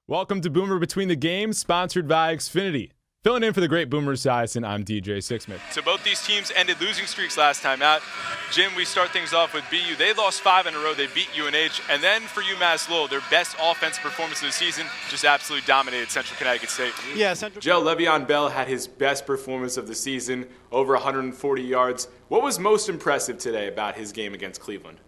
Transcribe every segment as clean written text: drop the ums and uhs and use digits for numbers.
Welcome to Boomer Between the Games, sponsored by Xfinity. Filling in for the great Boomer Esiason, I'm DJ Sixsmith. So both these teams ended losing streaks last time out. Jim, we start things off with BU. They lost 5 in a row. They beat UNH. And then for UMass Lowell, their best offensive performance of the season, just absolutely dominated Central Connecticut State. Yeah, Joe Le'Veon Bell had his best performance of the season, over 140 yards. What was most impressive today about his game against Cleveland?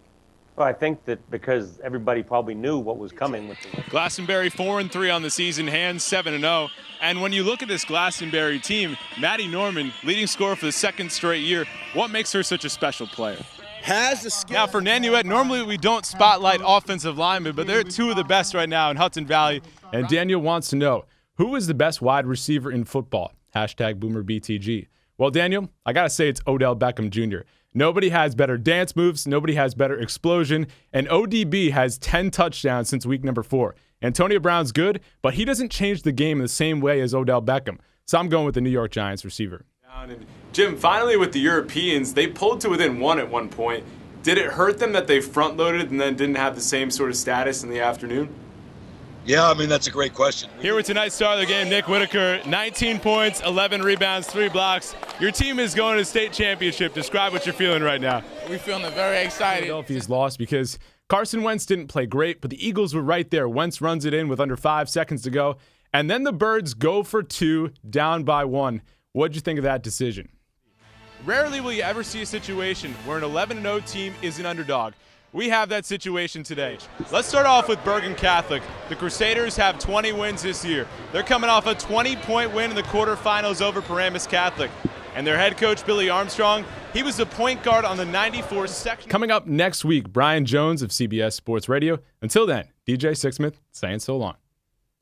Well, I think that because everybody probably knew what was coming with the Glastonbury 4-3 on the season, Hands 7-0. And when you look at this Glastonbury team, Maddie Norman, leading scorer for the second straight year, what makes her such a special player? Has the skill. Now for Nanuet, normally we don't spotlight offensive linemen, but they're two of the best right now in Hudson Valley. And Daniel wants to know, who is the best wide receiver in football? Hashtag BoomerBTG. Well, Daniel, I got to say it's Odell Beckham Jr. Nobody has better dance moves. Nobody has better explosion. And ODB has 10 touchdowns since week number 4. Antonio Brown's good, but he doesn't change the game in the same way as Odell Beckham. So I'm going with the New York Giants receiver. And Jim, finally with the Europeans, they pulled to within 1 at one point. Did it hurt them that they front-loaded and then didn't have the same sort of status in the afternoon? Yeah, I mean, that's a great question. Here with tonight's star of the game, Nick Whitaker, 19 points, 11 rebounds, 3 blocks. Your team is going to state championship. Describe what you're feeling right now. We're feeling very excited. Philadelphia's lost because Carson Wentz didn't play great, but the Eagles were right there. Wentz runs it in with under 5 seconds to go. And then the Birds go for 2, down by 1. What'd you think of that decision? Rarely will you ever see a situation where an 11-0 team is an underdog. We have that situation today. Let's start off with Bergen Catholic. The Crusaders have 20 wins this year. They're coming off a 20-point win in the quarterfinals over Paramus Catholic. And their head coach, Billy Armstrong, he was the point guard on the 94 section. Coming up next week, Brian Jones of CBS Sports Radio. Until then, DJ Sixsmith saying so long.